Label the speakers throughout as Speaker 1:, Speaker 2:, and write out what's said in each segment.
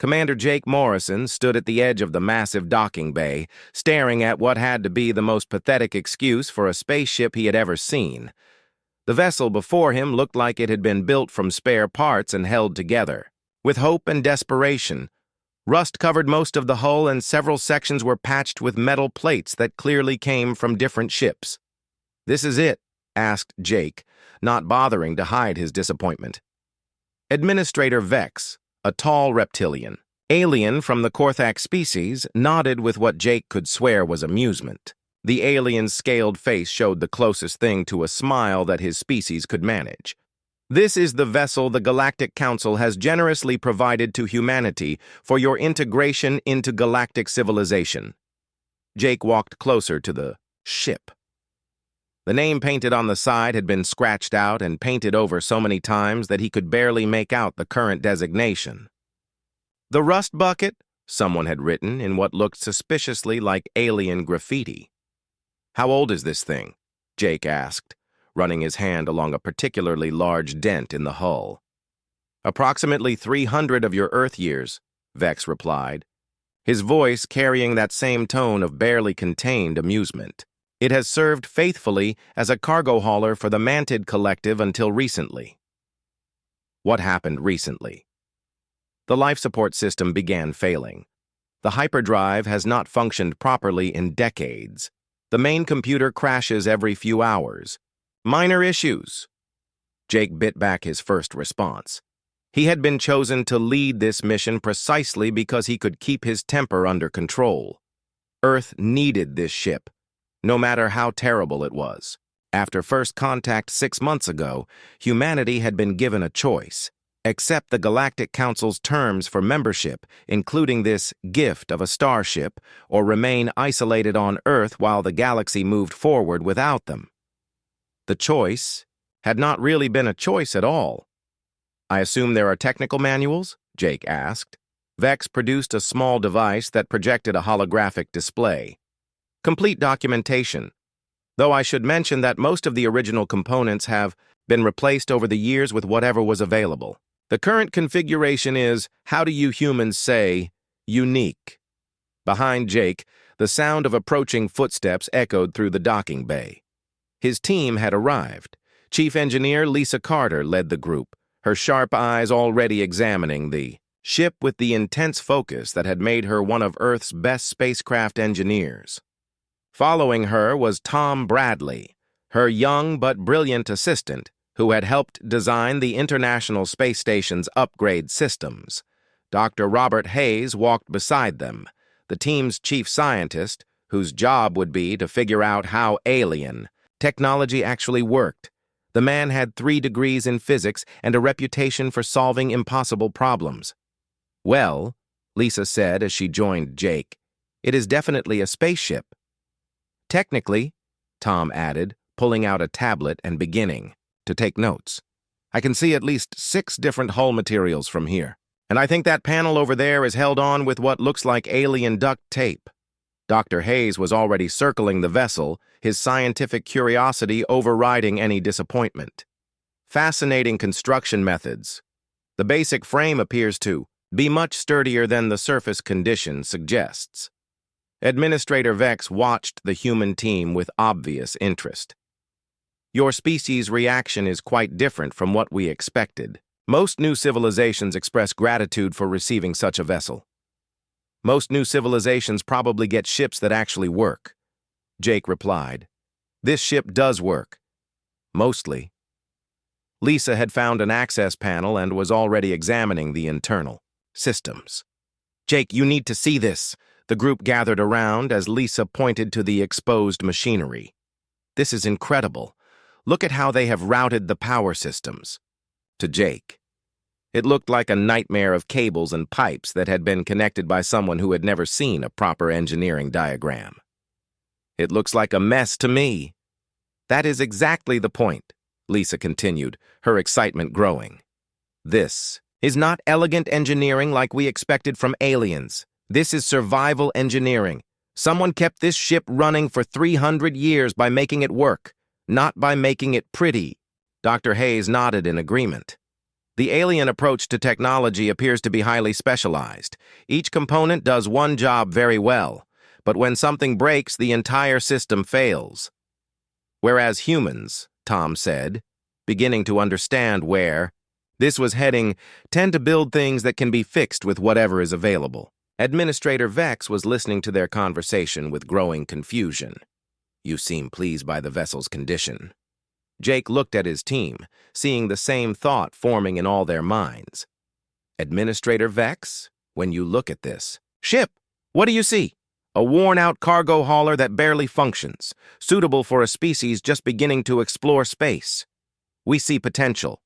Speaker 1: Commander Jake Morrison stood at the edge of the massive docking bay, staring at what had to be the most pathetic excuse for a spaceship he had ever seen. The vessel before him looked like it had been built from spare parts and held together. With hope and desperation, rust covered most of the hull and several sections were patched with metal plates that clearly came from different ships. "This is it?" asked Jake, not bothering to hide his disappointment. Administrator Vex, a tall reptilian, alien from the Korthak species, nodded with what Jake could swear was amusement. The alien's scaled face showed the closest thing to a smile that his species could manage. "This is the vessel the Galactic Council has generously provided to humanity for your integration into galactic civilization." Jake walked closer to the ship. The name painted on the side had been scratched out and painted over so many times that he could barely make out the current designation. "The Rust Bucket," someone had written in what looked suspiciously like alien graffiti. "How old is this thing?" Jake asked, running his hand along a particularly large dent in the hull. "Approximately 300 of your Earth years," Vex replied, his voice carrying that same tone of barely contained amusement. "It has served faithfully as a cargo hauler for the Mantid Collective until recently." What happened recently? The life support system began failing. The hyperdrive has not functioned properly in decades. The main computer crashes every few hours. Minor issues. Jake bit back his first response. He had been chosen to lead this mission precisely because he could keep his temper under control. Earth needed this ship, no matter how terrible it was. After first contact 6 months ago, humanity had been given a choice: accept the Galactic Council's terms for membership, including this gift of a starship, or remain isolated on Earth while the galaxy moved forward without them. The choice had not really been a choice at all. "I assume there are technical manuals?" Jake asked. Vex produced a small device that projected a holographic display. "Complete documentation, though I should mention that most of the original components have been replaced over the years with whatever was available. The current configuration is, how do you humans say, unique." Behind Jake, the sound of approaching footsteps echoed through the docking bay. His team had arrived. Chief Engineer Lisa Carter led the group, her sharp eyes already examining the ship with the intense focus that had made her one of Earth's best spacecraft engineers. Following her was Tom Bradley, her young but brilliant assistant, who had helped design the International Space Station's upgrade systems. Dr. Robert Hayes walked beside them, the team's chief scientist, whose job would be to figure out how alien technology actually worked. The man had 3 degrees in physics and a reputation for solving impossible problems. "Well," Lisa said as she joined Jake, "it is definitely a spaceship." "Technically," Tom added, pulling out a tablet and beginning to take notes, "I can see at least 6 different hull materials from here, and I think that panel over there is held on with what looks like alien duct tape." Dr. Hayes was already circling the vessel, his scientific curiosity overriding any disappointment. "Fascinating construction methods. The basic frame appears to be much sturdier than the surface condition suggests." Administrator Vex watched the human team with obvious interest. "Your species' reaction is quite different from what we expected. Most new civilizations express gratitude for receiving such a vessel. Most new civilizations probably get ships that actually work," Jake replied. "This ship does work. Mostly." Lisa had found an access panel and was already examining the internal systems. "Jake, you need to see this." The group gathered around as Lisa pointed to the exposed machinery. "This is incredible. Look at how they have routed the power systems." To Jake, it looked like a nightmare of cables and pipes that had been connected by someone who had never seen a proper engineering diagram. "It looks like a mess to me." "That is exactly the point," Lisa continued, her excitement growing. "This is not elegant engineering like we expected from aliens. This is survival engineering. Someone kept this ship running for 300 years by making it work, not by making it pretty." Dr. Hayes nodded in agreement. The alien approach to technology appears to be highly specialized. Each component does one job very well, but when something breaks, the entire system fails. Whereas humans, Tom said, beginning to understand where this was heading, tend to build things that can be fixed with whatever is available. Administrator Vex was listening to their conversation with growing confusion. You seem pleased by the vessel's condition. Jake looked at his team, seeing the same thought forming in all their minds. Administrator Vex, when you look at this ship, what do you see? A worn-out cargo hauler that barely functions, suitable for a species just beginning to explore space. We see potential.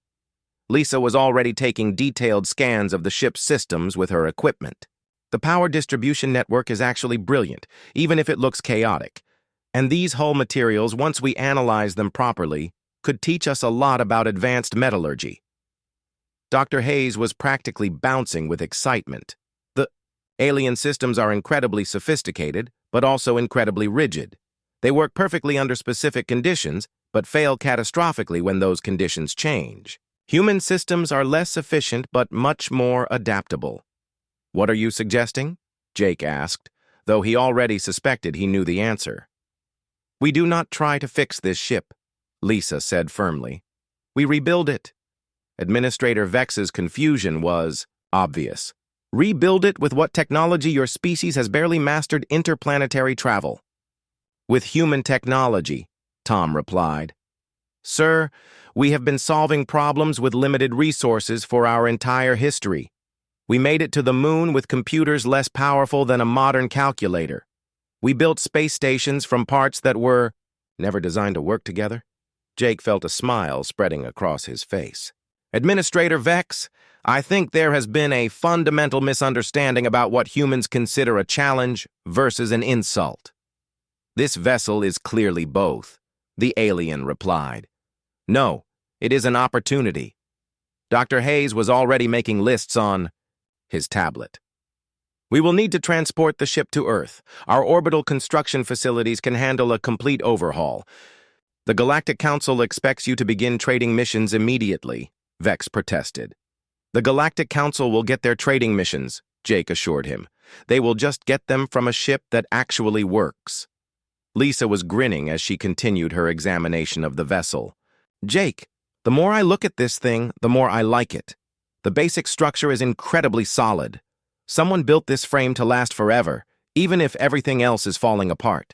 Speaker 1: Lisa was already taking detailed scans of the ship's systems with her equipment. The power distribution network is actually brilliant, even if it looks chaotic. And these hull materials, once we analyze them properly, could teach us a lot about advanced metallurgy. Dr. Hayes was practically bouncing with excitement. The alien systems are incredibly sophisticated, but also incredibly rigid. They work perfectly under specific conditions, but fail catastrophically when those conditions change. Human systems are less efficient, but much more adaptable. What are you suggesting? Jake asked, though he already suspected he knew the answer. We do not try to fix this ship, Lisa said firmly. We rebuild it. Administrator Vex's confusion was obvious. Rebuild it with what technology your species has barely mastered? Interplanetary travel. With human technology, Tom replied. Sir, we have been solving problems with limited resources for our entire history. We made it to the moon with computers less powerful than a modern calculator. We built space stations from parts that were never designed to work together. Jake felt a smile spreading across his face. Administrator Vex, I think there has been a fundamental misunderstanding about what humans consider a challenge versus an insult. This vessel is clearly both, the alien replied. No, it is an opportunity. Dr. Hayes was already making lists on his tablet. We will need to transport the ship to Earth. Our orbital construction facilities can handle a complete overhaul. The Galactic Council expects you to begin trading missions immediately, Vex protested. The Galactic Council will get their trading missions, Jake assured him. They will just get them from a ship that actually works. Lisa was grinning as she continued her examination of the vessel. Jake, the more I look at this thing, the more I like it. The basic structure is incredibly solid. Someone built this frame to last forever, even if everything else is falling apart.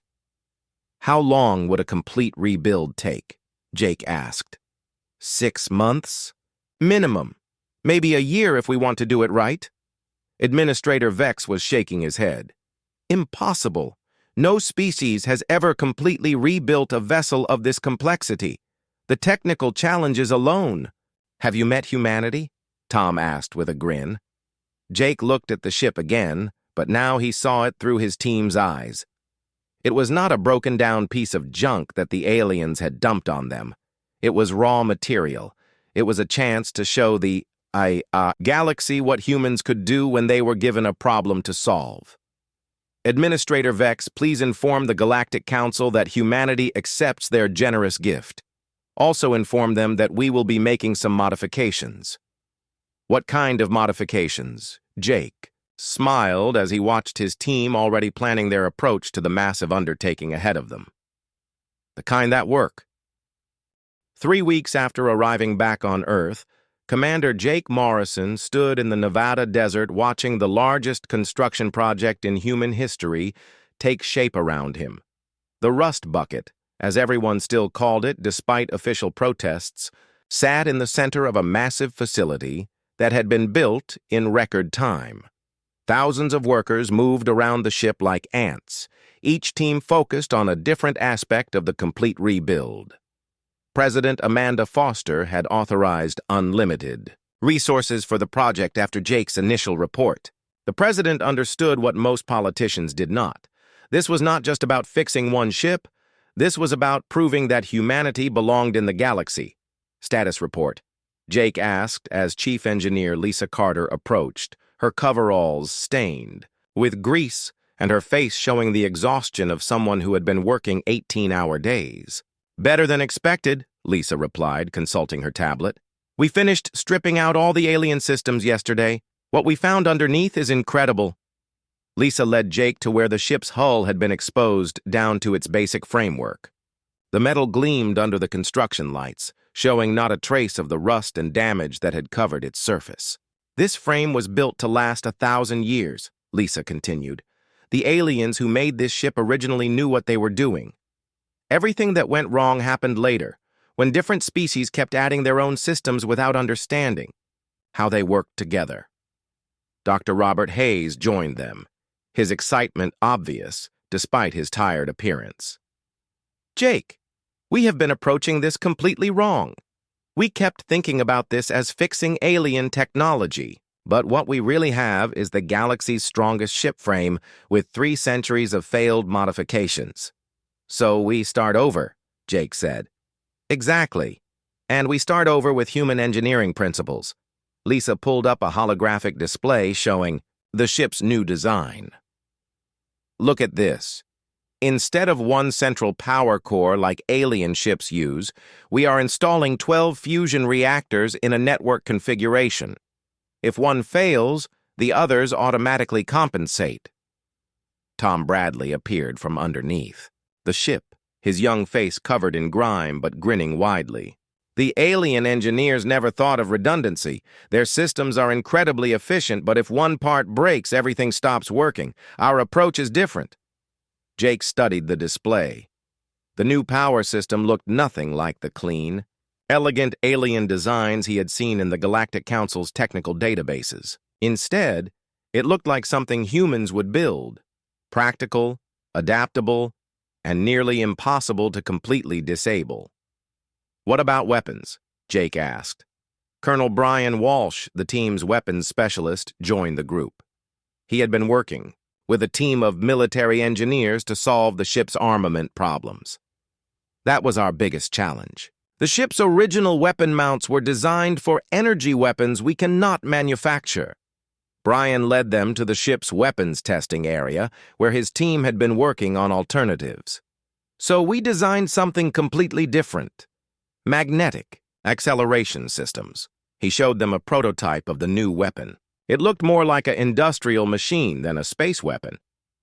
Speaker 1: How long would a complete rebuild take? Jake asked. 6 months? Minimum. Maybe a year if we want to do it right. Administrator Vex was shaking his head. Impossible. No species has ever completely rebuilt a vessel of this complexity. The technical challenges alone. Have you met humanity? Tom asked with a grin. Jake looked at the ship again, but now he saw it through his team's eyes. It was not a broken-down piece of junk that the aliens had dumped on them. It was raw material. It was a chance to show the galaxy what humans could do when they were given a problem to solve. Administrator Vex, please inform the Galactic Council that humanity accepts their generous gift. Also inform them that we will be making some modifications. What kind of modifications? Jake smiled as he watched his team already planning their approach to the massive undertaking ahead of them. The kind that work. 3 weeks after arriving back on Earth, Commander Jake Morrison stood in the Nevada desert watching the largest construction project in human history take shape around him. The Rust Bucket, as everyone still called it despite official protests, sat in the center of a massive facility that had been built in record time. Thousands of workers moved around the ship like ants, each team focused on a different aspect of the complete rebuild. President Amanda Foster had authorized unlimited resources for the project after Jake's initial report. The president understood what most politicians did not. This was not just about fixing one ship. This was about proving that humanity belonged in the galaxy. Status report. Jake asked as Chief Engineer Lisa Carter approached, her coveralls stained with grease and her face showing the exhaustion of someone who had been working 18-hour days. Better than expected, Lisa replied, consulting her tablet. We finished stripping out all the alien systems yesterday. What we found underneath is incredible. Lisa led Jake to where the ship's hull had been exposed down to its basic framework. The metal gleamed under the construction lights, showing not a trace of the rust and damage that had covered its surface. This frame was built to last 1,000 years, Lisa continued. The aliens who made this ship originally knew what they were doing. Everything that went wrong happened later, when different species kept adding their own systems without understanding how they worked together. Dr. Robert Hayes joined them, his excitement obvious despite his tired appearance. Jake, we have been approaching this completely wrong. We kept thinking about this as fixing alien technology, but what we really have is the galaxy's strongest ship frame with 3 centuries of failed modifications. So we start over, Jake said. Exactly. And we start over with human engineering principles. Lisa pulled up a holographic display showing the ship's new design. Look at this. Instead of one central power core like alien ships use, we are installing 12 fusion reactors in a network configuration. If one fails, the others automatically compensate. Tom Bradley appeared from underneath the ship, his young face covered in grime but grinning widely. The alien engineers never thought of redundancy. Their systems are incredibly efficient, but if one part breaks, everything stops working. Our approach is different. Jake studied the display. The new power system looked nothing like the clean, elegant alien designs he had seen in the Galactic Council's technical databases. Instead, it looked like something humans would build, practical, adaptable, and nearly impossible to completely disable. What about weapons? Jake asked. Colonel Brian Walsh, the team's weapons specialist, joined the group. He had been working with a team of military engineers to solve the ship's armament problems. That was our biggest challenge. The ship's original weapon mounts were designed for energy weapons we cannot manufacture. Brian led them to the ship's weapons testing area, where his team had been working on alternatives. So we designed something completely different. Magnetic acceleration systems. He showed them a prototype of the new weapon. It looked more like an industrial machine than a space weapon,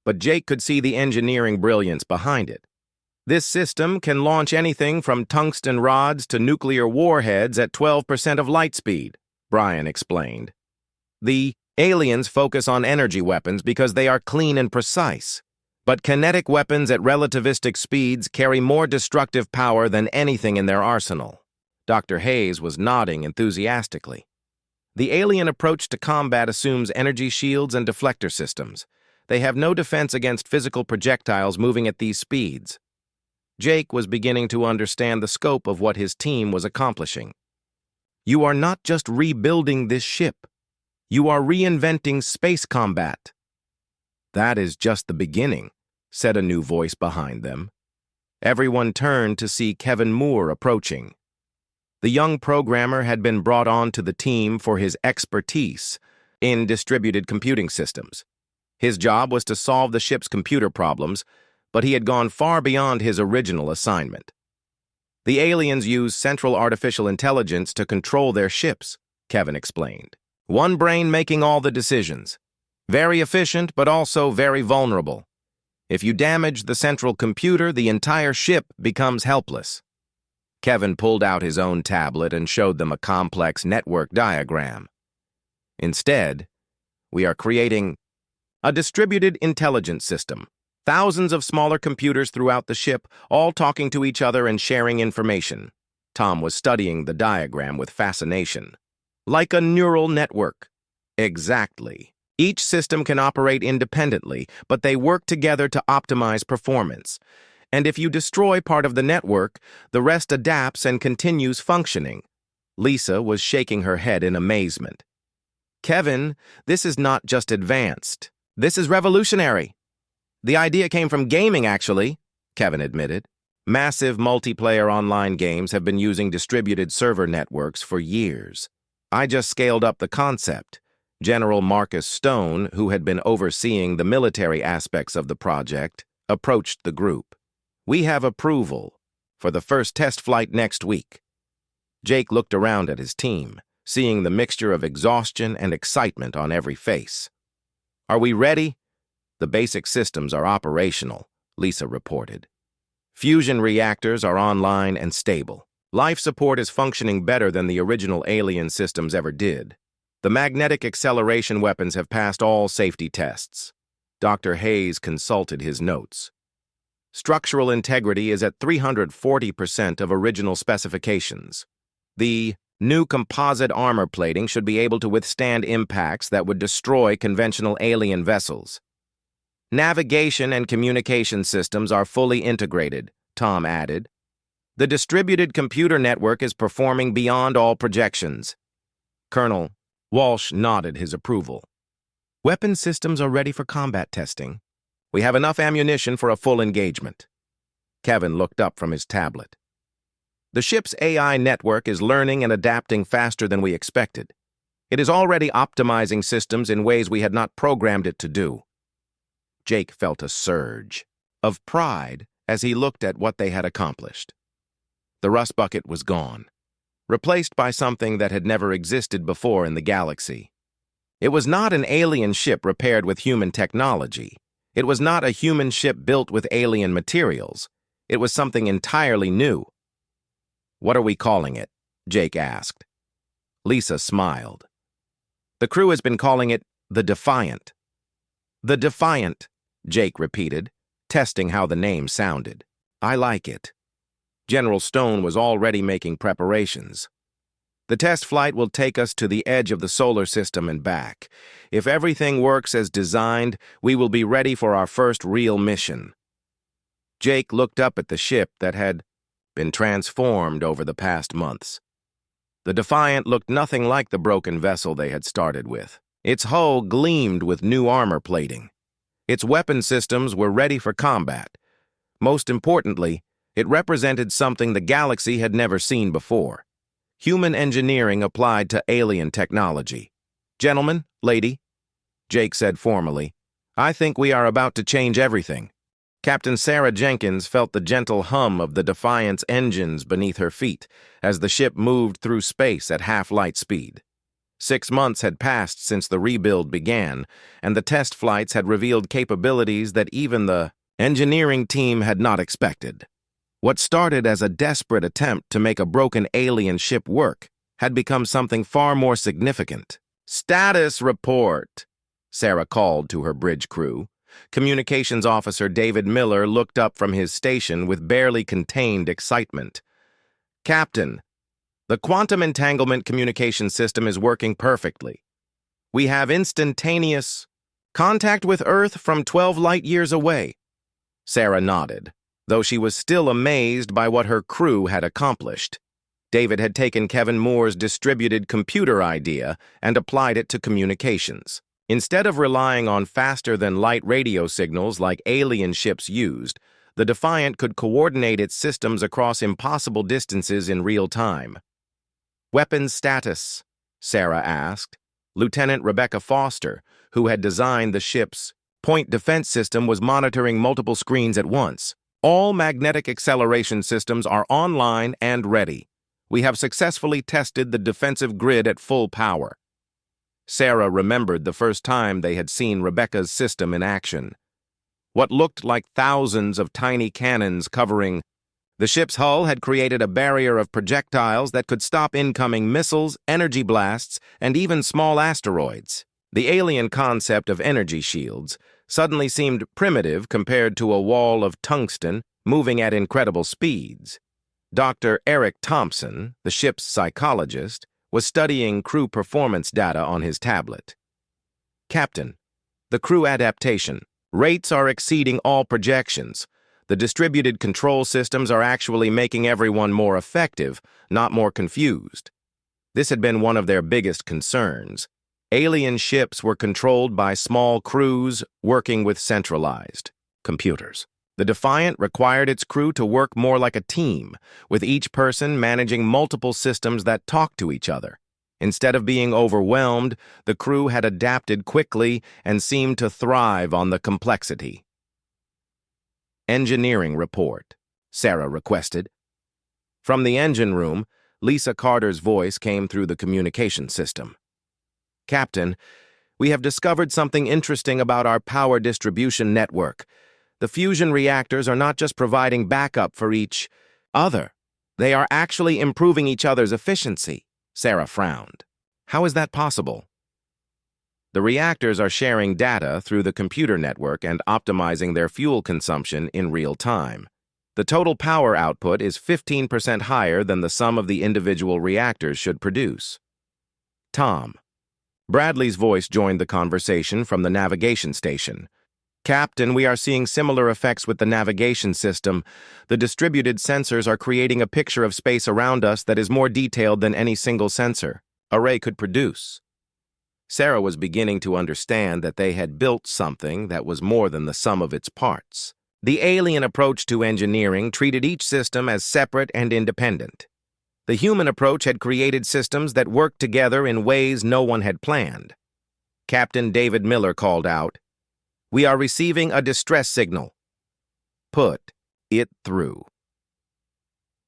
Speaker 1: but Jake could see the engineering brilliance behind it. This system can launch anything from tungsten rods to nuclear warheads at 12% of light speed, Brian explained. The aliens focus on energy weapons because they are clean and precise, but kinetic weapons at relativistic speeds carry more destructive power than anything in their arsenal. Dr. Hayes was nodding enthusiastically. The alien approach to combat assumes energy shields and deflector systems. They have no defense against physical projectiles moving at these speeds. Jake was beginning to understand the scope of what his team was accomplishing. You are not just rebuilding this ship. You are reinventing space combat. That is just the beginning, said a new voice behind them. Everyone turned to see Kevin Moore approaching. The young programmer had been brought on to the team for his expertise in distributed computing systems. His job was to solve the ship's computer problems, but he had gone far beyond his original assignment. The aliens use central artificial intelligence to control their ships, Kevin explained. One brain making all the decisions. Very efficient, but also very vulnerable. If you damage the central computer, the entire ship becomes helpless. Kevin pulled out his own tablet and showed them a complex network diagram. Instead, we are creating a distributed intelligence system. Thousands of smaller computers throughout the ship, all talking to each other and sharing information. Tom was studying the diagram with fascination. Like a neural network. Exactly. Each system can operate independently, but they work together to optimize performance. And if you destroy part of the network, the rest adapts and continues functioning. Lisa was shaking her head in amazement. Kevin, this is not just advanced. This is revolutionary. The idea came from gaming, actually, Kevin admitted. Massive multiplayer online games have been using distributed server networks for years. I just scaled up the concept. General Marcus Stone, who had been overseeing the military aspects of the project, approached the group. We have approval for the first test flight next week. Jake looked around at his team, seeing the mixture of exhaustion and excitement on every face. "Are we ready?" "The basic systems are operational," Lisa reported. "Fusion reactors are online and stable. Life support is functioning better than the original alien systems ever did. The magnetic acceleration weapons have passed all safety tests." Dr. Hayes consulted his notes. "Structural integrity is at 340% of original specifications. The new composite armor plating should be able to withstand impacts that would destroy conventional alien vessels. Navigation and communication systems are fully integrated," Tom added. "The distributed computer network is performing beyond all projections." Colonel Walsh nodded his approval. "Weapon systems are ready for combat testing. We have enough ammunition for a full engagement." Kevin looked up from his tablet. "The ship's AI network is learning and adapting faster than we expected. It is already optimizing systems in ways we had not programmed it to do." Jake felt a surge of pride as he looked at what they had accomplished. The rust bucket was gone, replaced by something that had never existed before in the galaxy. It was not an alien ship repaired with human technology. It was not a human ship built with alien materials. It was something entirely new. "What are we calling it?" Jake asked. Lisa smiled. "The crew has been calling it the Defiant." "The Defiant," Jake repeated, testing how the name sounded. "I like it." General Stone was already making preparations. "The test flight will take us to the edge of the solar system and back. If everything works as designed, we will be ready for our first real mission." Jake looked up at the ship that had been transformed over the past months. The Defiant looked nothing like the broken vessel they had started with. Its hull gleamed with new armor plating. Its weapon systems were ready for combat. Most importantly, it represented something the galaxy had never seen before: human engineering applied to alien technology. "Gentlemen, lady," Jake said formally, "I think we are about to change everything." Captain Sarah Jenkins felt the gentle hum of the Defiant's engines beneath her feet as the ship moved through space at half-light speed. 6 months had passed since the rebuild began, and the test flights had revealed capabilities that even the engineering team had not expected. What started as a desperate attempt to make a broken alien ship work had become something far more significant. "Status report," Sarah called to her bridge crew. Communications Officer David Miller looked up from his station with barely contained excitement. "Captain, the quantum entanglement communication system is working perfectly. We have instantaneous contact with Earth from 12 light years away." Sarah nodded, though she was still amazed by what her crew had accomplished. David had taken Kevin Moore's distributed computer idea and applied it to communications. Instead of relying on faster-than-light radio signals like alien ships used, the Defiant could coordinate its systems across impossible distances in real time. "Weapons status?" Sarah asked. Lieutenant Rebecca Foster, who had designed the ship's point defense system, was monitoring multiple screens at once. "All magnetic acceleration systems are online and ready. We have successfully tested the defensive grid at full power." Sarah remembered the first time they had seen Rebecca's system in action. What looked like thousands of tiny cannons covering the ship's hull had created a barrier of projectiles that could stop incoming missiles, energy blasts, and even small asteroids. The alien concept of energy shields suddenly seemed primitive compared to a wall of tungsten moving at incredible speeds. Dr. Eric Thompson, the ship's psychologist, was studying crew performance data on his tablet. "Captain, the crew adaptation rates are exceeding all projections. The distributed control systems are actually making everyone more effective, not more confused." This had been one of their biggest concerns. Alien ships were controlled by small crews working with centralized computers. The Defiant required its crew to work more like a team, with each person managing multiple systems that talked to each other. Instead of being overwhelmed, the crew had adapted quickly and seemed to thrive on the complexity. "Engineering report," Sarah requested. From the engine room, Lisa Carter's voice came through the communication system. "Captain, we have discovered something interesting about our power distribution network. The fusion reactors are not just providing backup for each other. They are actually improving each other's efficiency." Sarah frowned. "How is that possible?" "The reactors are sharing data through the computer network and optimizing their fuel consumption in real time. The total power output is 15% higher than the sum of the individual reactors should produce." "Tom." Bradley's voice joined the conversation from the navigation station. "Captain, we are seeing similar effects with the navigation system. The distributed sensors are creating a picture of space around us that is more detailed than any single sensor array could produce." Sarah was beginning to understand that they had built something that was more than the sum of its parts. The alien approach to engineering treated each system as separate and independent. The human approach had created systems that worked together in ways no one had planned. Captain David Miller called out, "We are receiving a distress signal. Put it through."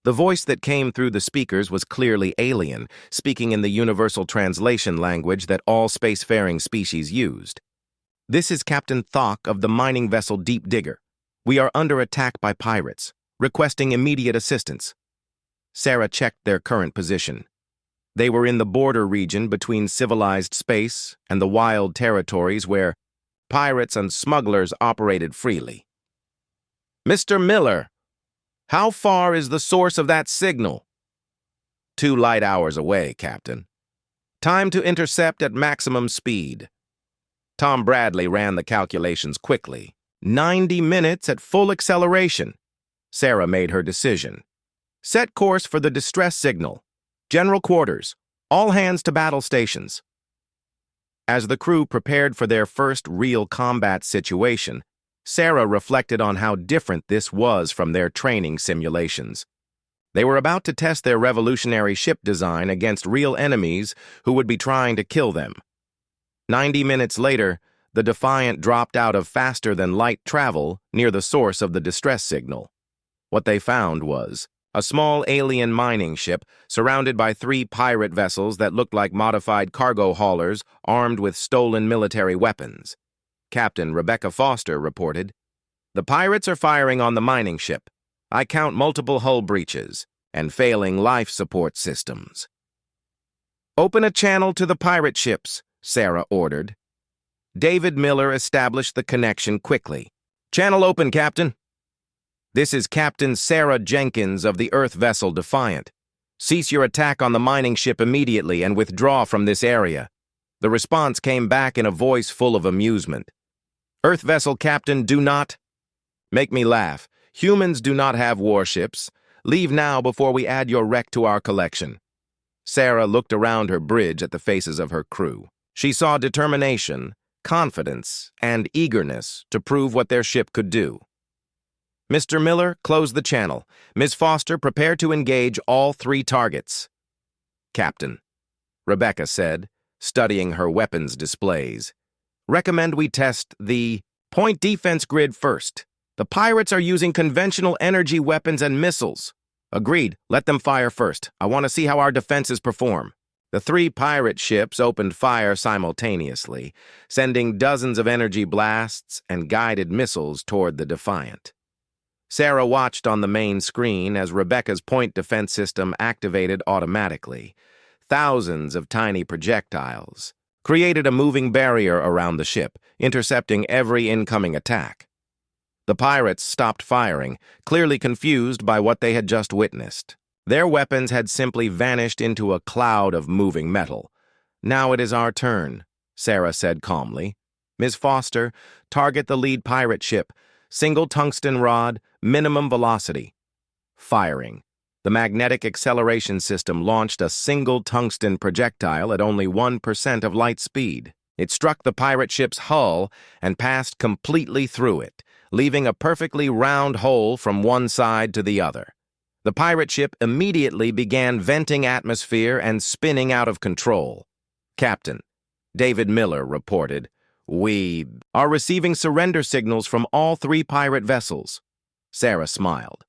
Speaker 1: The voice that came through the speakers was clearly alien, speaking in the universal translation language that all spacefaring species used. "This is Captain Thok of the mining vessel Deep Digger. We are under attack by pirates, requesting immediate assistance." Sarah checked their current position. They were in the border region between civilized space and the wild territories where pirates and smugglers operated freely. "Mr. Miller, how far is the source of that signal?" 2 light hours away, Captain. Time to intercept at maximum speed." Tom Bradley ran the calculations quickly. 90 minutes at full acceleration. Sarah made her decision. "Set course for the distress signal. General quarters. All hands to battle stations." As the crew prepared for their first real combat situation, Sarah reflected on how different this was from their training simulations. They were about to test their revolutionary ship design against real enemies who would be trying to kill them. 90 minutes later, the Defiant dropped out of faster-than-light travel near the source of the distress signal. What they found was a small alien mining ship surrounded by 3 pirate vessels that looked like modified cargo haulers armed with stolen military weapons. Captain Rebecca Foster reported, "The pirates are firing on the mining ship. I count multiple hull breaches and failing life support systems." "Open a channel to the pirate ships," Sarah ordered. David Miller established the connection quickly. "Channel open, Captain." "This is Captain Sarah Jenkins of the Earth vessel Defiant. Cease your attack on the mining ship immediately and withdraw from this area." The response came back in a voice full of amusement. "Earth vessel Captain, do not..." "Make me laugh. Humans do not have warships. Leave now before we add your wreck to our collection." Sarah looked around her bridge at the faces of her crew. She saw determination, confidence, and eagerness to prove what their ship could do. "Mr. Miller, close the channel. Ms. Foster, prepare to engage all 3 targets." "Captain," Rebecca said, studying her weapons displays, "recommend we test the point defense grid first. The pirates are using conventional energy weapons and missiles." "Agreed. Let them fire first. I want to see how our defenses perform." The 3 pirate ships opened fire simultaneously, sending dozens of energy blasts and guided missiles toward the Defiant. Sarah watched on the main screen as Rebecca's point defense system activated automatically. Thousands of tiny projectiles created a moving barrier around the ship, intercepting every incoming attack. The pirates stopped firing, clearly confused by what they had just witnessed. Their weapons had simply vanished into a cloud of moving metal. "Now it is our turn," Sarah said calmly. "Ms. Foster, target the lead pirate ship. Single tungsten rod, minimum velocity." Firing. The magnetic acceleration system launched a single tungsten projectile at only 1% of light speed. It struck the pirate ship's hull and passed completely through it, leaving a perfectly round hole from one side to the other. The pirate ship immediately began venting atmosphere and spinning out of control. "Captain," David Miller reported, "we are receiving surrender signals from all 3 pirate vessels." Sarah smiled.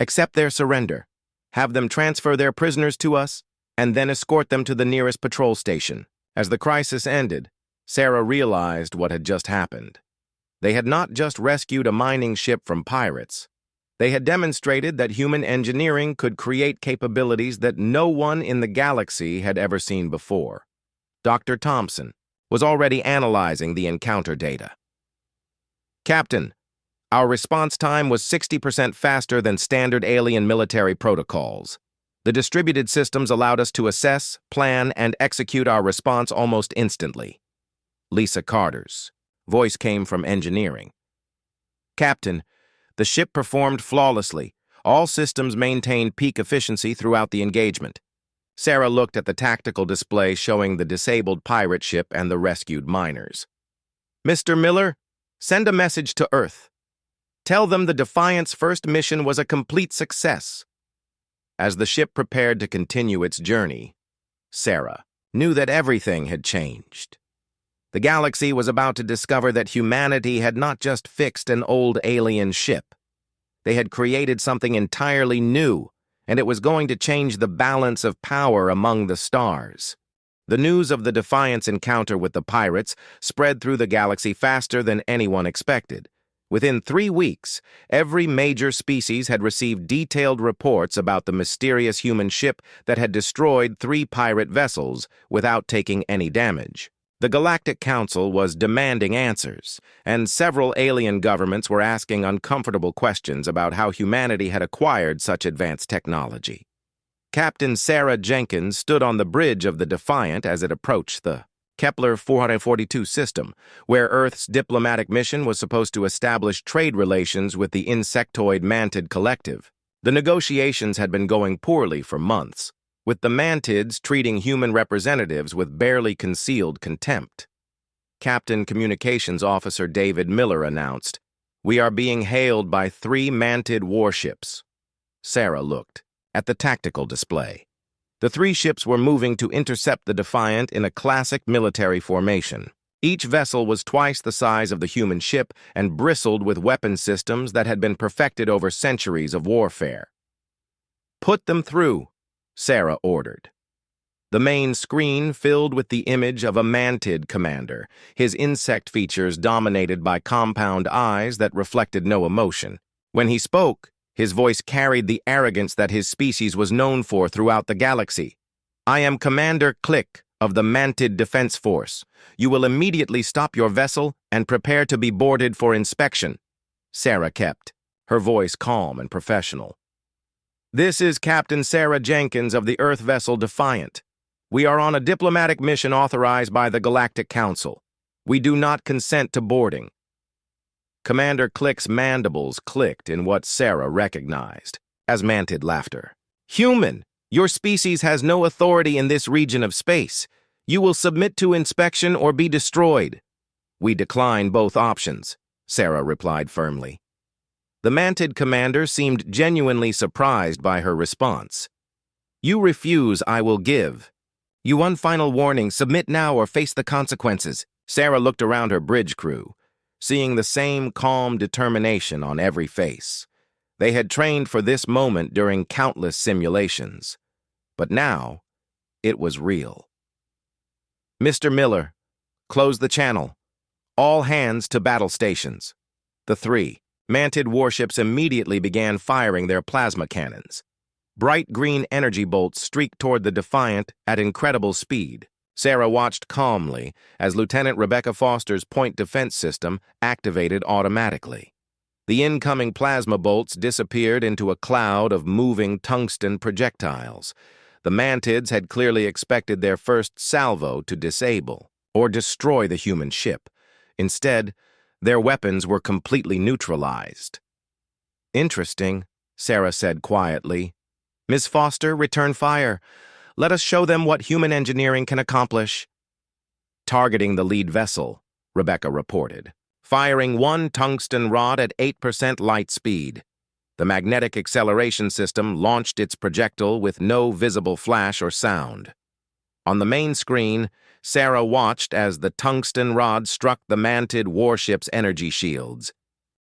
Speaker 1: "Accept their surrender. have them transfer their prisoners to us, and then escort them to the nearest patrol station. As the crisis ended, Sarah realized what had just happened. They had not just rescued a mining ship from pirates. They had demonstrated that human engineering could create capabilities that no one in the galaxy had ever seen before. Dr. Thompson was already analyzing the encounter data. Captain, our response time was 60% faster than standard alien military protocols. The distributed systems allowed us to assess, plan, and execute our response almost instantly. Lisa Carter's voice came from engineering. Captain, the ship performed flawlessly. All systems maintained peak efficiency throughout the engagement. Sarah looked at the tactical display showing the disabled pirate ship and the rescued miners. Mr. Miller, send a message to Earth. Tell them the Defiant's first mission was a complete success. As the ship prepared to continue its journey, Sarah knew that everything had changed. The galaxy was about to discover that humanity had not just fixed an old alien ship. They had created something entirely new, and it was going to change the balance of power among the stars. The news of the Defiant's encounter with the pirates spread through the galaxy faster than anyone expected. Within 3 weeks, every major species had received detailed reports about the mysterious human ship that had destroyed 3 pirate vessels without taking any damage. The Galactic Council was demanding answers, and several alien governments were asking uncomfortable questions about how humanity had acquired such advanced technology. Captain Sarah Jenkins stood on the bridge of the Defiant as it approached the Kepler 442 system, where Earth's diplomatic mission was supposed to establish trade relations with the insectoid mantid collective. The negotiations had been going poorly for months, with the mantids treating human representatives with barely concealed contempt. Captain Communications Officer David Miller announced, "We are being hailed by 3 mantid warships." Sarah looked at the tactical display. The 3 ships were moving to intercept the Defiant in a classic military formation. Each vessel was twice the size of the human ship and bristled with weapon systems that had been perfected over centuries of warfare. "Put them through," Sarah ordered. The main screen filled with the image of a mantid commander, his insect features dominated by compound eyes that reflected no emotion. When he spoke, his voice carried the arrogance that his species was known for throughout the galaxy. "I am Commander Click of the Mantid Defense Force. You will immediately stop your vessel and prepare to be boarded for inspection." Sarah kept, her voice calm and professional. "This is Captain Sarah Jenkins of the Earth vessel Defiant. We are on a diplomatic mission authorized by the Galactic Council. We do not consent to boarding." Commander Click's mandibles clicked in what Sarah recognized as mantid laughter. "Human, your species has no authority in this region of space. You will submit to inspection or be destroyed." "We decline both options," Sarah replied firmly. The mantid commander seemed genuinely surprised by her response. "You refuse, I will give. You want final warning, submit now or face the consequences." Sarah looked around her bridge crew, seeing the same calm determination on every face. They had trained for this moment during countless simulations. But now, it was real. "Mr. Miller, close the channel. All hands to battle stations." The 3 mantid warships immediately began firing their plasma cannons. Bright green energy bolts streaked toward the Defiant at incredible speed. Sarah watched calmly as Lieutenant Rebecca Foster's point defense system activated automatically. The incoming plasma bolts disappeared into a cloud of moving tungsten projectiles. The mantids had clearly expected their first salvo to disable or destroy the human ship. Instead, their weapons were completely neutralized. "Interesting," Sarah said quietly. "Ms. Foster, return fire. Let us show them what human engineering can accomplish." "Targeting the lead vessel," Rebecca reported, firing 1 tungsten rod at 8% light speed. The magnetic acceleration system launched its projectile with no visible flash or sound. On the main screen, Sarah watched as the tungsten rod struck the mantid warship's energy shields.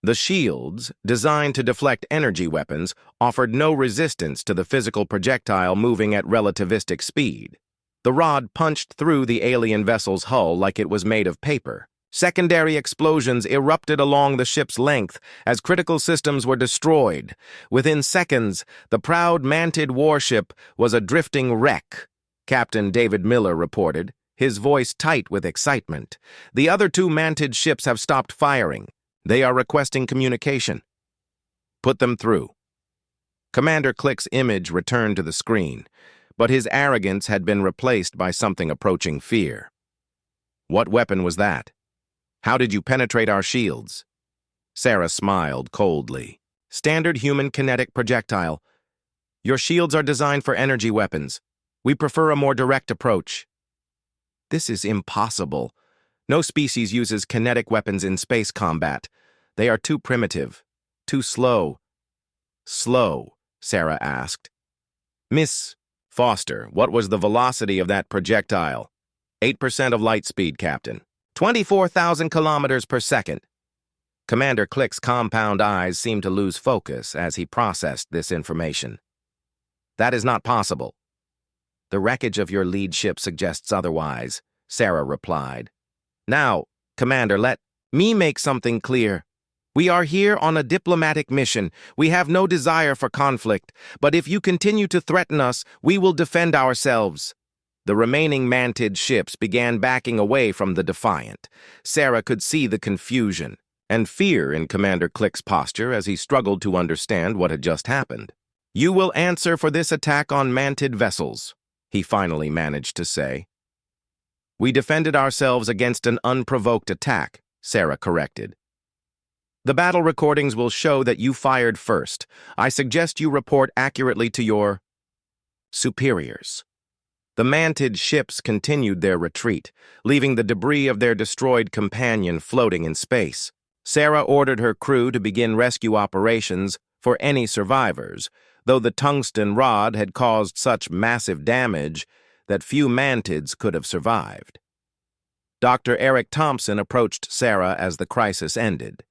Speaker 1: The shields, designed to deflect energy weapons, offered no resistance to the physical projectile moving at relativistic speed. The rod punched through the alien vessel's hull like it was made of paper. Secondary explosions erupted along the ship's length as critical systems were destroyed. Within seconds, the proud Mantid warship was a drifting wreck, Captain David Miller reported, his voice tight with excitement. The other two Mantid ships have stopped firing. They are requesting communication. Put them through. Commander Click's image returned to the screen, but his arrogance had been replaced by something approaching fear. What weapon was that? How did you penetrate our shields? Sarah smiled coldly. Standard human kinetic projectile. Your shields are designed for energy weapons. We prefer a more direct approach. This is impossible. No species uses kinetic weapons in space combat. They are too primitive, too slow. Slow, Sarah asked. Miss Foster, what was the velocity of that projectile? 8% of light speed, Captain. 24,000 kilometers per second. Commander Click's compound eyes seemed to lose focus as he processed this information. That is not possible. The wreckage of your lead ship suggests otherwise, Sarah replied. Now, Commander, let me make something clear. We are here on a diplomatic mission. We have no desire for conflict, but if you continue to threaten us, we will defend ourselves. The remaining Mantid ships began backing away from the Defiant. Sarah could see the confusion and fear in Commander Click's posture as he struggled to understand what had just happened. You will answer for this attack on Mantid vessels, he finally managed to say. We defended ourselves against an unprovoked attack, Sarah corrected. The battle recordings will show that you fired first. I suggest you report accurately to your superiors. The Mantid ships continued their retreat, leaving the debris of their destroyed companion floating in space. Sarah ordered her crew to begin rescue operations for any survivors, though the tungsten rod had caused such massive damage that few Mantids could have survived. Dr. Eric Thompson approached Sarah as the crisis ended.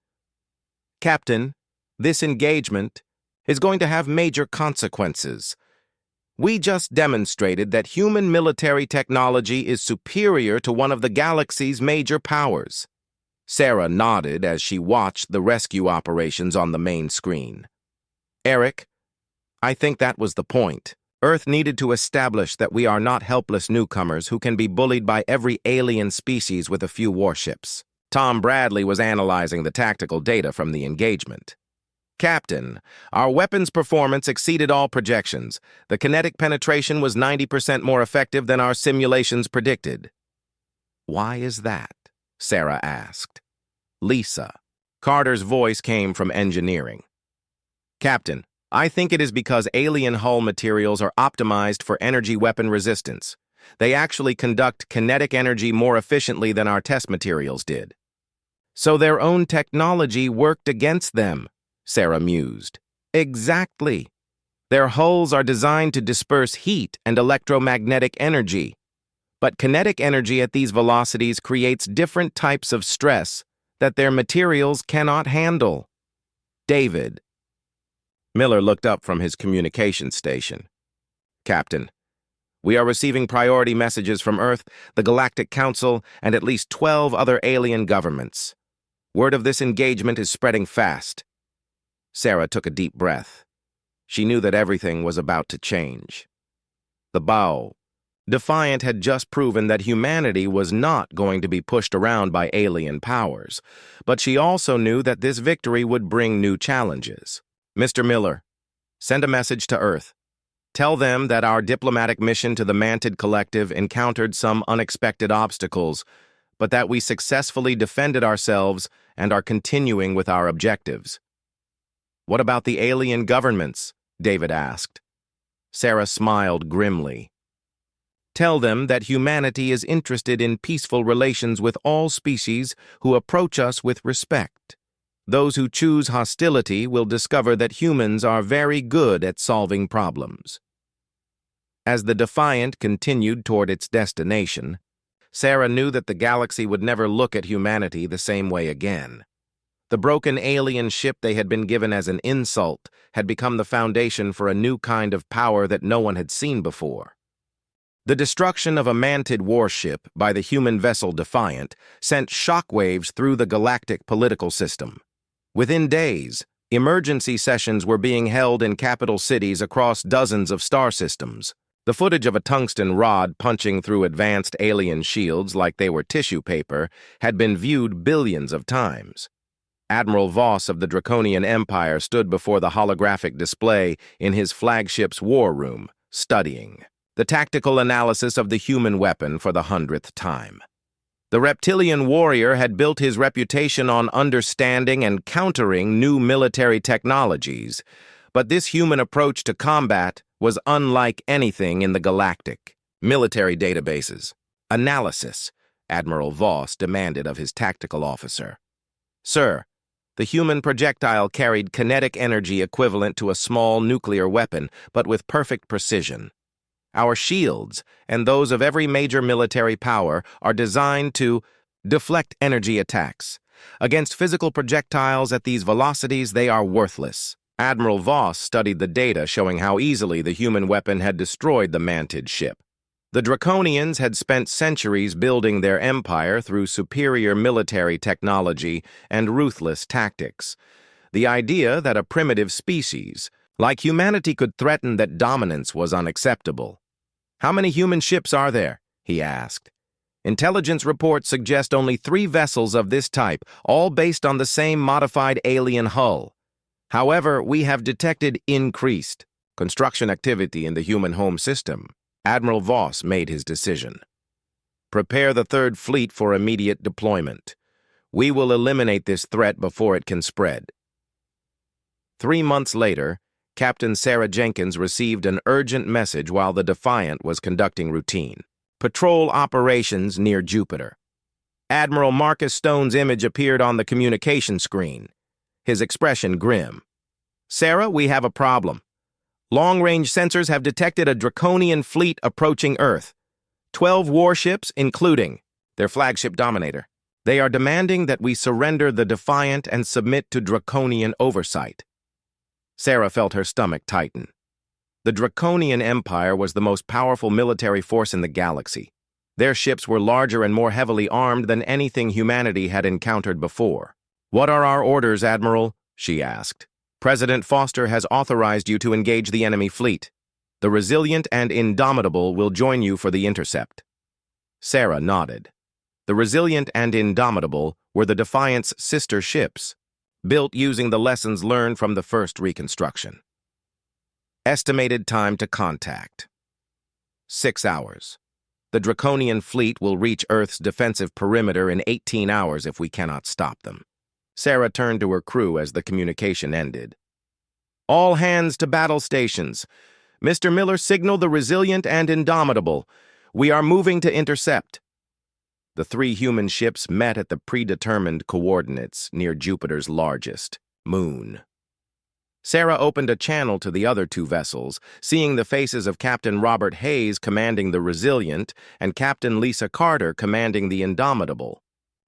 Speaker 1: Captain, this engagement is going to have major consequences. We just demonstrated that human military technology is superior to one of the galaxy's major powers. Sarah nodded as she watched the rescue operations on the main screen. Eric, I think that was the point. Earth needed to establish that we are not helpless newcomers who can be bullied by every alien species with a few warships. Tom Bradley was analyzing the tactical data from the engagement. Captain, our weapons performance exceeded all projections. The kinetic penetration was 90% more effective than our simulations predicted. Why is that? Sarah asked. Lisa. Carter's voice came from engineering. Captain, I think it is because alien hull materials are optimized for energy weapon resistance. They actually conduct kinetic energy more efficiently than our test materials did. So their own technology worked against them, Sarah mused. Exactly. Their hulls are designed to disperse heat and electromagnetic energy. But kinetic energy at these velocities creates different types of stress that their materials cannot handle. David. Miller looked up from his communication station. Captain, we are receiving priority messages from Earth, the Galactic Council, and at least 12 other alien governments. Word of this engagement is spreading fast. Sarah took a deep breath. She knew that everything was about to change. The bow. Defiant had just proven that humanity was not going to be pushed around by alien powers, but she also knew that this victory would bring new challenges. Mr. Miller, send a message to Earth. Tell them that our diplomatic mission to the Mantid Collective encountered some unexpected obstacles, but that we successfully defended ourselves and are continuing with our objectives. What about the alien governments? David asked. Sarah smiled grimly. Tell them that humanity is interested in peaceful relations with all species who approach us with respect. Those who choose hostility will discover that humans are very good at solving problems. As the Defiant continued toward its destination, Sarah knew that the galaxy would never look at humanity the same way again. The broken alien ship they had been given as an insult had become the foundation for a new kind of power that no one had seen before. The destruction of a mantid warship by the human vessel Defiant sent shockwaves through the galactic political system. Within days, emergency sessions were being held in capital cities across dozens of star systems. The footage of a tungsten rod punching through advanced alien shields like they were tissue paper had been viewed billions of times. Admiral Voss of the Draconian Empire stood before the holographic display in his flagship's war room, studying the tactical analysis of the human weapon for the 100th time. The reptilian warrior had built his reputation on understanding and countering new military technologies, but this human approach to combat was unlike anything in the galactic. Military databases. Analysis, Admiral Voss demanded of his tactical officer. Sir, the human projectile carried kinetic energy equivalent to a small nuclear weapon, but with perfect precision. Our shields, and those of every major military power, are designed to deflect energy attacks. Against physical projectiles at these velocities, they are worthless. Admiral Voss studied the data showing how easily the human weapon had destroyed the mantid ship. The Draconians had spent centuries building their empire through superior military technology and ruthless tactics. The idea that a primitive species, like humanity, could threaten that dominance was unacceptable. How many human ships are there? He asked. Intelligence reports suggest only 3 vessels of this type, all based on the same modified alien hull. However, we have detected increased construction activity in the human home system. Admiral Voss made his decision. Prepare the Third Fleet for immediate deployment. We will eliminate this threat before it can spread. 3 months later, Captain Sarah Jenkins received an urgent message while the Defiant was conducting routine patrol operations near Jupiter. Admiral Marcus Stone's image appeared on the communication screen, his expression grim. Sarah, we have a problem. Long-range sensors have detected a Draconian fleet approaching Earth. 12 warships, including their flagship Dominator. They are demanding that we surrender the Defiant and submit to Draconian oversight. Sarah felt her stomach tighten. The Draconian Empire was the most powerful military force in the galaxy. Their ships were larger and more heavily armed than anything humanity had encountered before. What are our orders, Admiral? She asked. President Foster has authorized you to engage the enemy fleet. The Resilient and Indomitable will join you for the intercept. Sarah nodded. The Resilient and Indomitable were the Defiant's sister ships, built using the lessons learned from the first reconstruction. Estimated time to contact: 6 hours. The Draconian fleet will reach Earth's defensive perimeter in 18 hours if we cannot stop them. Sarah turned to her crew as the communication ended. All hands to battle stations. Mr. Miller, signal the Resilient and Indomitable. We are moving to intercept. The 3 human ships met at the predetermined coordinates near Jupiter's largest, Moon. Sarah opened a channel to the other 2 vessels, seeing the faces of Captain Robert Hayes commanding the Resilient and Captain Lisa Carter commanding the Indomitable.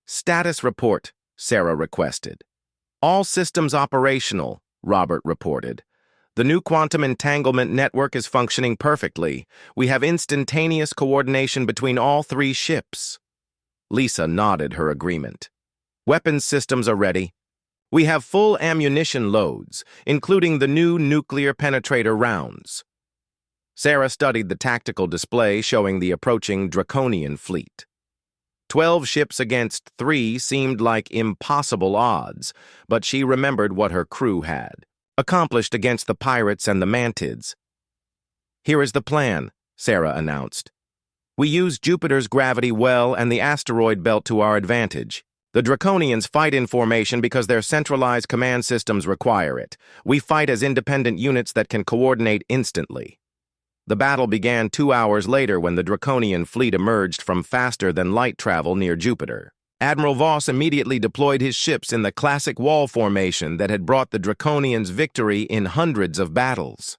Speaker 1: Status report, Sarah requested. All systems operational, Robert reported. The new quantum entanglement network is functioning perfectly. We have instantaneous coordination between all 3 ships. Lisa nodded her agreement. Weapons systems are ready. We have full ammunition loads, including the new nuclear penetrator rounds. Sarah studied the tactical display showing the approaching Draconian fleet. 12 ships against 3 seemed like impossible odds, but she remembered what her crew had accomplished against the pirates and the mantids. Here is the plan, Sarah announced. We use Jupiter's gravity well and the asteroid belt to our advantage. The Draconians fight in formation because their centralized command systems require it. We fight as independent units that can coordinate instantly. The battle began 2 hours later when the Draconian fleet emerged from faster-than-light travel near Jupiter. Admiral Voss immediately deployed his ships in the classic wall formation that had brought the Draconians victory in hundreds of battles.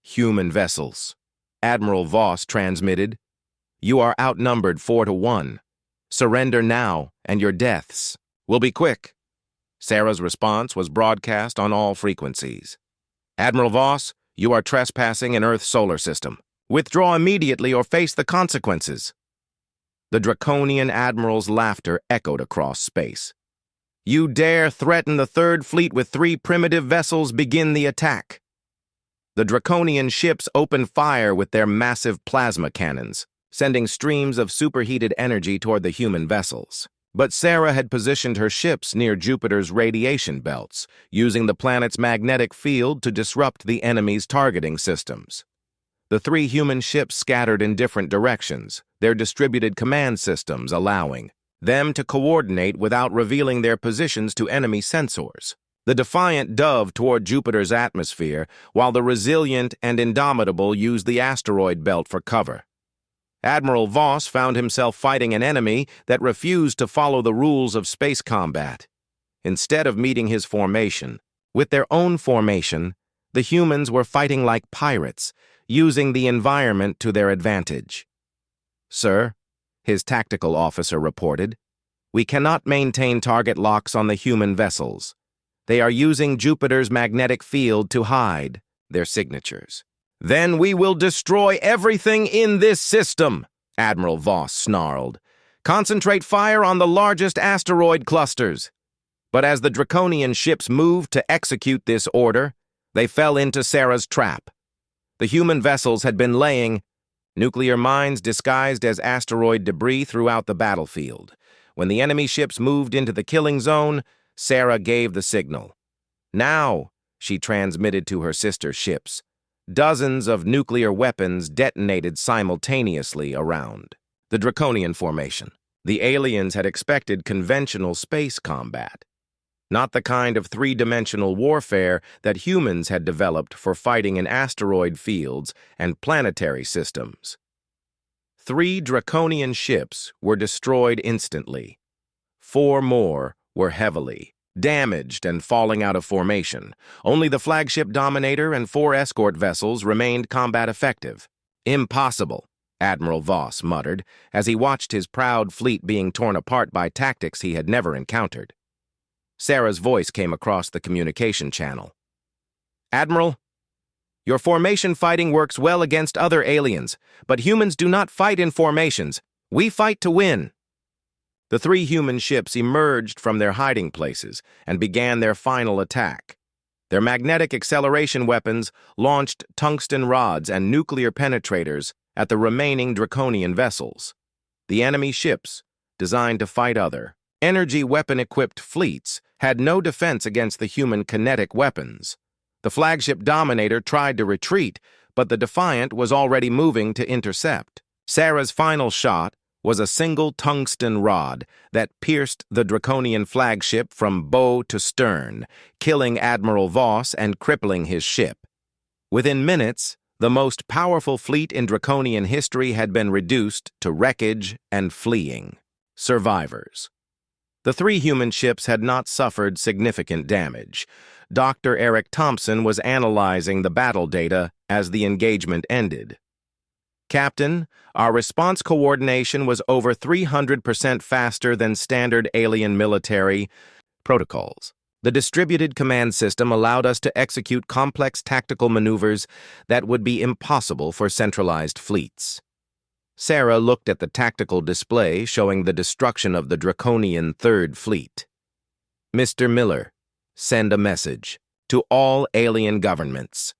Speaker 1: Human vessels. Admiral Voss transmitted. You are outnumbered 4-1. Surrender now, and your deaths will be quick. Sarah's response was broadcast on all frequencies. "Admiral Voss, you are trespassing in Earth's solar system. Withdraw immediately or face the consequences." The draconian admiral's laughter echoed across space. "You dare threaten the Third Fleet with 3 primitive vessels? Begin the attack." The draconian ships opened fire with their massive plasma cannons, sending streams of superheated energy toward the human vessels. But Sarah had positioned her ships near Jupiter's radiation belts, using the planet's magnetic field to disrupt the enemy's targeting systems. The 3 human ships scattered in different directions, their distributed command systems allowing them to coordinate without revealing their positions to enemy sensors. The Defiant dove toward Jupiter's atmosphere, while the Resilient and Indomitable used the asteroid belt for cover. Admiral Voss found himself fighting an enemy that refused to follow the rules of space combat. Instead of meeting his formation, with their own formation, the humans were fighting like pirates, using the environment to their advantage. "Sir," his tactical officer reported, "we cannot maintain target locks on the human vessels. They are using Jupiter's magnetic field to hide their signatures." "Then we will destroy everything in this system," Admiral Voss snarled. "Concentrate fire on the largest asteroid clusters." But as the draconian ships moved to execute this order, they fell into Sarah's trap. The human vessels had been laying nuclear mines disguised as asteroid debris throughout the battlefield. When the enemy ships moved into the killing zone, Sarah gave the signal. "Now," she transmitted to her sister ships. Dozens of nuclear weapons detonated simultaneously around the draconian formation. The aliens had expected conventional space combat, not the kind of 3-dimensional warfare that humans had developed for fighting in asteroid fields and planetary systems. 3 draconian ships were destroyed instantly. 4 more were heavily damaged and falling out of formation. Only the flagship Dominator and 4 escort vessels remained combat effective. "Impossible," Admiral Voss muttered as he watched his proud fleet being torn apart by tactics he had never encountered. Sarah's voice came across the communication channel. "Admiral, your formation fighting works well against other aliens, but humans do not fight in formations. We fight to win." The 3 human ships emerged from their hiding places and began their final attack. Their magnetic acceleration weapons launched tungsten rods and nuclear penetrators at the remaining draconian vessels. The enemy ships, designed to fight other energy weapon-equipped fleets, had no defense against the human kinetic weapons. The flagship Dominator tried to retreat, but the Defiant was already moving to intercept. Sarah's final shot was a single tungsten rod that pierced the draconian flagship from bow to stern, killing Admiral Voss and crippling his ship. Within minutes, the most powerful fleet in draconian history had been reduced to wreckage and fleeing survivors. The 3 human ships had not suffered significant damage. Dr. Eric Thompson was analyzing the battle data as the engagement ended. "Captain, our response coordination was over 300% faster than standard alien military protocols. The distributed command system allowed us to execute complex tactical maneuvers that would be impossible for centralized fleets." Sarah looked at the tactical display showing the destruction of the draconian Third Fleet. "Mr. Miller, send a message to all alien governments.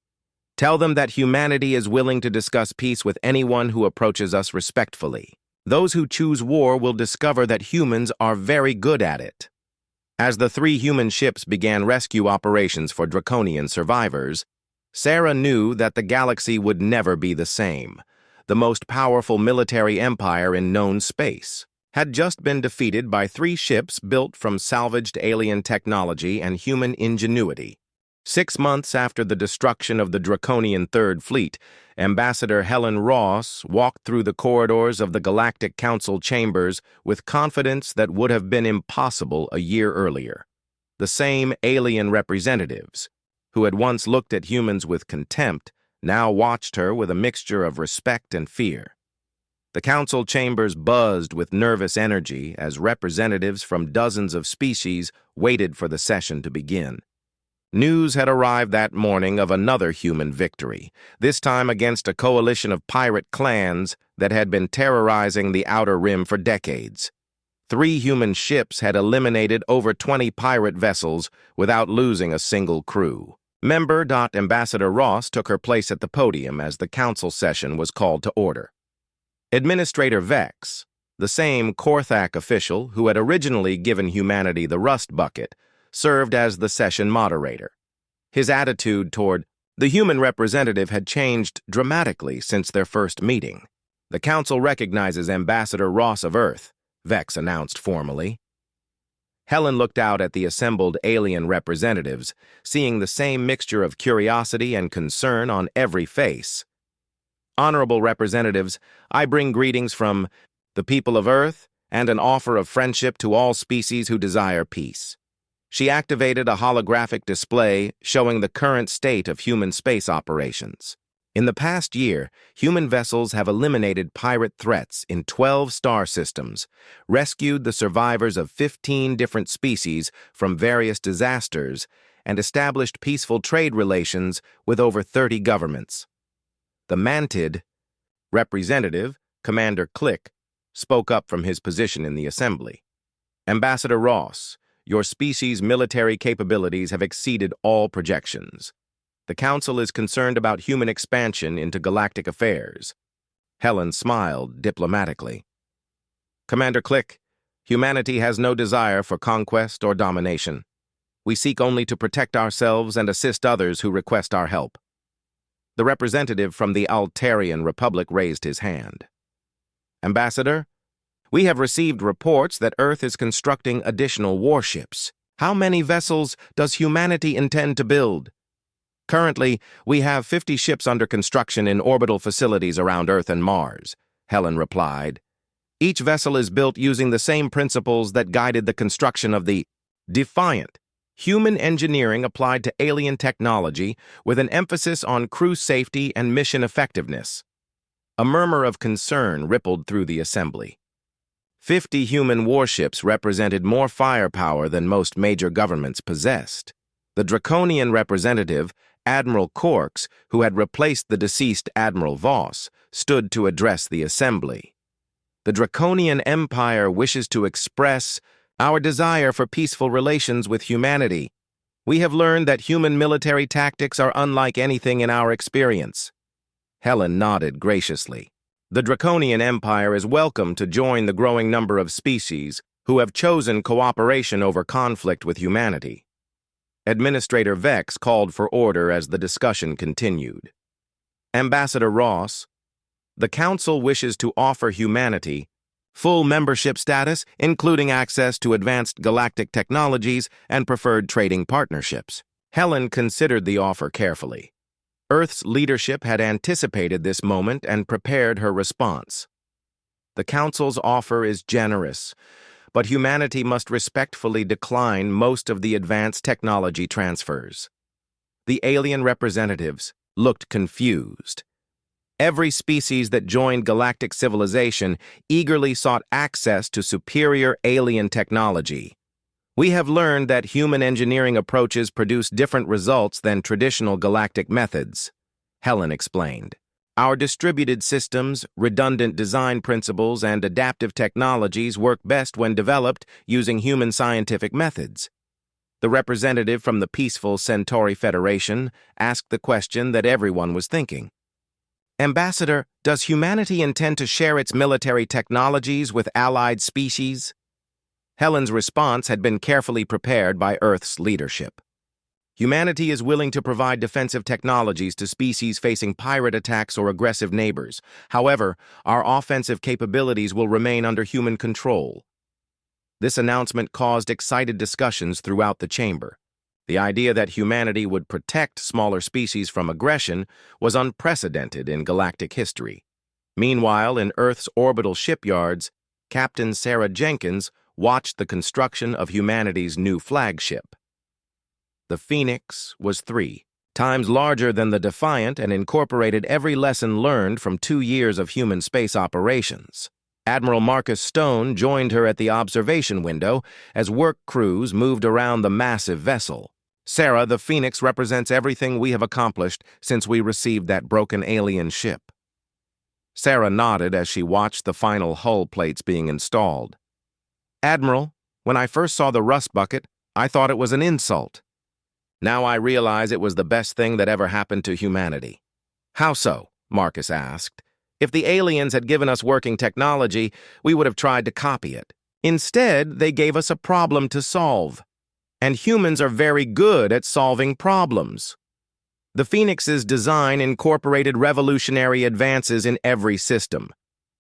Speaker 1: Tell them that humanity is willing to discuss peace with anyone who approaches us respectfully. Those who choose war will discover that humans are very good at it." As the 3 human ships began rescue operations for draconian survivors, Sarah knew that the galaxy would never be the same. The most powerful military empire in known space had just been defeated by 3 ships built from salvaged alien technology and human ingenuity. 6 months after the destruction of the draconian Third Fleet, Ambassador Helen Ross walked through the corridors of the Galactic Council chambers with confidence that would have been impossible a year earlier. The same alien representatives, who had once looked at humans with contempt, now watched her with a mixture of respect and fear. The council chambers buzzed with nervous energy as representatives from dozens of species waited for the session to begin. News had arrived that morning of another human victory, this time against a coalition of pirate clans that had been terrorizing the Outer Rim for decades. 3 human ships had eliminated over 20 pirate vessels without losing a single crew. Member. Ambassador Ross took her place at the podium as the council session was called to order. Administrator Vex, the same Korthak official who had originally given humanity the rust bucket, served as the session moderator. His attitude toward the human representative had changed dramatically since their first meeting. The council recognizes Ambassador Ross of Earth, Vex announced formally. Helen looked out at the assembled alien representatives, seeing the same mixture of curiosity and concern on every face. Honorable representatives, I bring greetings from the people of Earth and an offer of friendship to all species who desire peace. She activated a holographic display showing the current state of human space operations. In the past year, human vessels have eliminated pirate threats in 12 star systems, rescued the survivors of 15 different species from various disasters, and established peaceful trade relations with over 30 governments. The Mantid representative, Commander Click, spoke up from his position in the assembly. Ambassador Ross, your species' military capabilities have exceeded all projections. The Council is concerned about human expansion into galactic affairs. Helen smiled diplomatically. Commander Click, humanity has no desire for conquest or domination. We seek only to protect ourselves and assist others who request our help. The representative from the Altarian Republic raised his hand. Ambassador, we have received reports that Earth is constructing additional warships. How many vessels does humanity intend to build? Currently, we have 50 ships under construction in orbital facilities around Earth and Mars, Helen replied. Each vessel is built using the same principles that guided the construction of the Defiant, human engineering applied to alien technology with an emphasis on crew safety and mission effectiveness. A murmur of concern rippled through the assembly. 50 human warships represented more firepower than most major governments possessed. The Draconian representative, Admiral Orcs, who had replaced the deceased Admiral Voss, stood to address the assembly. The Draconian Empire wishes to express our desire for peaceful relations with humanity. We have learned that human military tactics are unlike anything in our experience. Helen nodded graciously. The Draconian Empire is welcome to join the growing number of species who have chosen cooperation over conflict with humanity. Administrator Vex called for order as the discussion continued. Ambassador Ross, the Council wishes to offer humanity full membership status, including access to advanced galactic technologies and preferred trading partnerships. Helen considered the offer carefully. Earth's leadership had anticipated this moment and prepared her response. The Council's offer is generous, but humanity must respectfully decline most of the advanced technology transfers. The alien representatives looked confused. Every species that joined galactic civilization eagerly sought access to superior alien technology. We have learned that human engineering approaches produce different results than traditional galactic methods, Helen explained. Our distributed systems, redundant design principles, and adaptive technologies work best when developed using human scientific methods. The representative from the peaceful Centauri Federation asked the question that everyone was thinking. Ambassador, does humanity intend to share its military technologies with allied species? Helen's response had been carefully prepared by Earth's leadership. Humanity is willing to provide defensive technologies to species facing pirate attacks or aggressive neighbors. However, our offensive capabilities will remain under human control. This announcement caused excited discussions throughout the chamber. The idea that humanity would protect smaller species from aggression was unprecedented in galactic history. Meanwhile, in Earth's orbital shipyards, Captain Sarah Jenkins watched the construction of humanity's new flagship. The Phoenix was 3, times larger than the Defiant, and incorporated every lesson learned from 2 years of human space operations. Admiral Marcus Stone joined her at the observation window as work crews moved around the massive vessel. "Sarah, the Phoenix represents everything we have accomplished since we received that broken alien ship." Sarah nodded as she watched the final hull plates being installed. "Admiral, when I first saw the rust bucket, I thought it was an insult. Now I realize it was the best thing that ever happened to humanity." "How so?" Marcus asked. "If the aliens had given us working technology, we would have tried to copy it. Instead, they gave us a problem to solve. And humans are very good at solving problems. The Phoenix's design incorporated revolutionary advances in every system.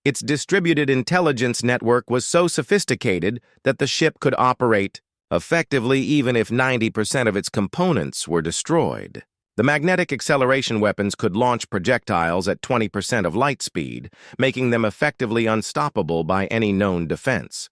Speaker 1: Its distributed intelligence network was so sophisticated that the ship could operate effectively even if 90% of its components were destroyed. The magnetic acceleration weapons could launch projectiles at 20% of light speed, making them effectively unstoppable by any known defense.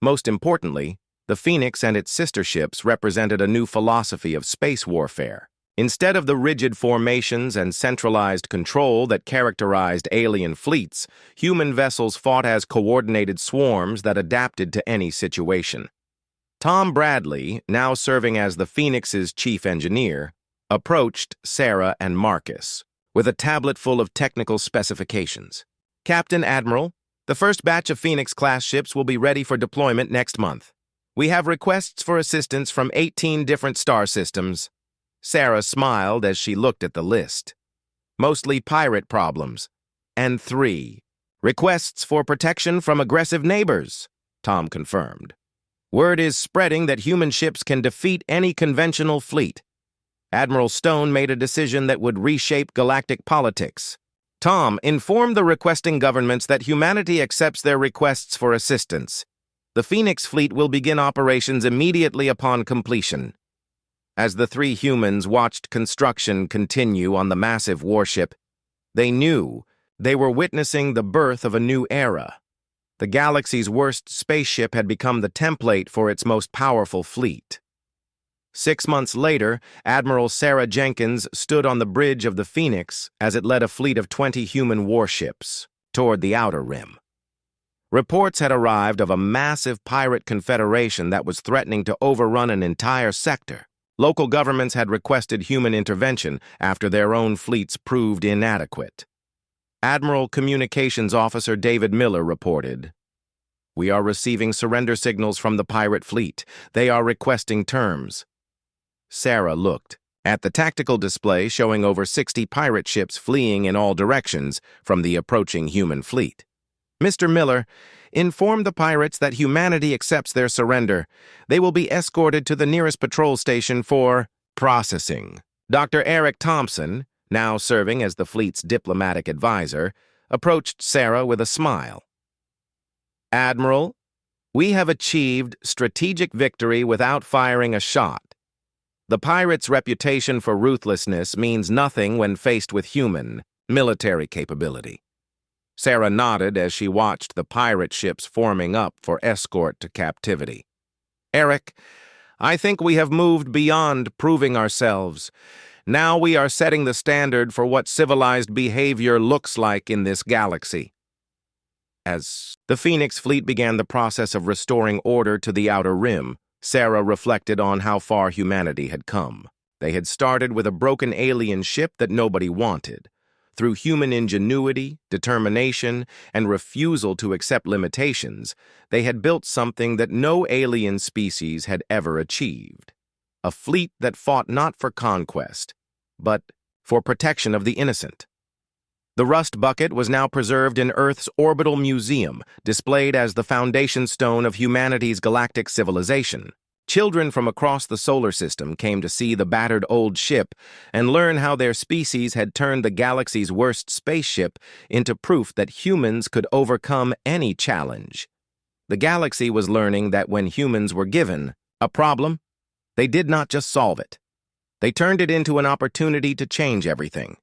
Speaker 1: Most importantly, the Phoenix and its sister ships represented a new philosophy of space warfare. Instead of the rigid formations and centralized control that characterized alien fleets, human vessels fought as coordinated swarms that adapted to any situation. Tom Bradley, now serving as the Phoenix's chief engineer, approached Sarah and Marcus with a tablet full of technical specifications. "Captain Admiral, the first batch of Phoenix-class ships will be ready for deployment next month. We have requests for assistance from 18 different star systems." Sarah smiled as she looked at the list. "Mostly pirate problems. And 3 requests for protection from aggressive neighbors," Tom confirmed. "Word is spreading that human ships can defeat any conventional fleet. Admiral Stone made a decision that would reshape galactic politics. Tom, inform the requesting governments that humanity accepts their requests for assistance. The Phoenix fleet will begin operations immediately upon completion." As the 3 humans watched construction continue on the massive warship, they knew they were witnessing the birth of a new era. The galaxy's worst spaceship had become the template for its most powerful fleet. 6 months later, Admiral Sarah Jenkins stood on the bridge of the Phoenix as it led a fleet of 20 human warships toward the Outer Rim. Reports had arrived of a massive pirate confederation that was threatening to overrun an entire sector. Local governments had requested human intervention after their own fleets proved inadequate. Admiral Communications Officer David Miller reported, "We are receiving surrender signals from the pirate fleet. They are requesting terms." Sarah looked at the tactical display showing over 60 pirate ships fleeing in all directions from the approaching human fleet. "Mr. Miller, inform the pirates that humanity accepts their surrender. They will be escorted to the nearest patrol station for processing." Dr. Eric Thompson, now serving as the fleet's diplomatic advisor, approached Sarah with a smile. "Admiral, we have achieved strategic victory without firing a shot. The pirates' reputation for ruthlessness means nothing when faced with human, military capability." Sarah nodded as she watched the pirate ships forming up for escort to captivity. "Eric, I think we have moved beyond proving ourselves. Now we are setting the standard for what civilized behavior looks like in this galaxy." As the Phoenix fleet began the process of restoring order to the Outer Rim, Sarah reflected on how far humanity had come. They had started with a broken alien ship that nobody wanted. Through human ingenuity, determination, and refusal to accept limitations, they had built something that no alien species had ever achieved. A fleet that fought not for conquest, but for protection of the innocent. The rust bucket was now preserved in Earth's orbital museum, displayed as the foundation stone of humanity's galactic civilization. Children from across the solar system came to see the battered old ship and learn how their species had turned the galaxy's worst spaceship into proof that humans could overcome any challenge. The galaxy was learning that when humans were given a problem, they did not just solve it. They turned it into an opportunity to change everything.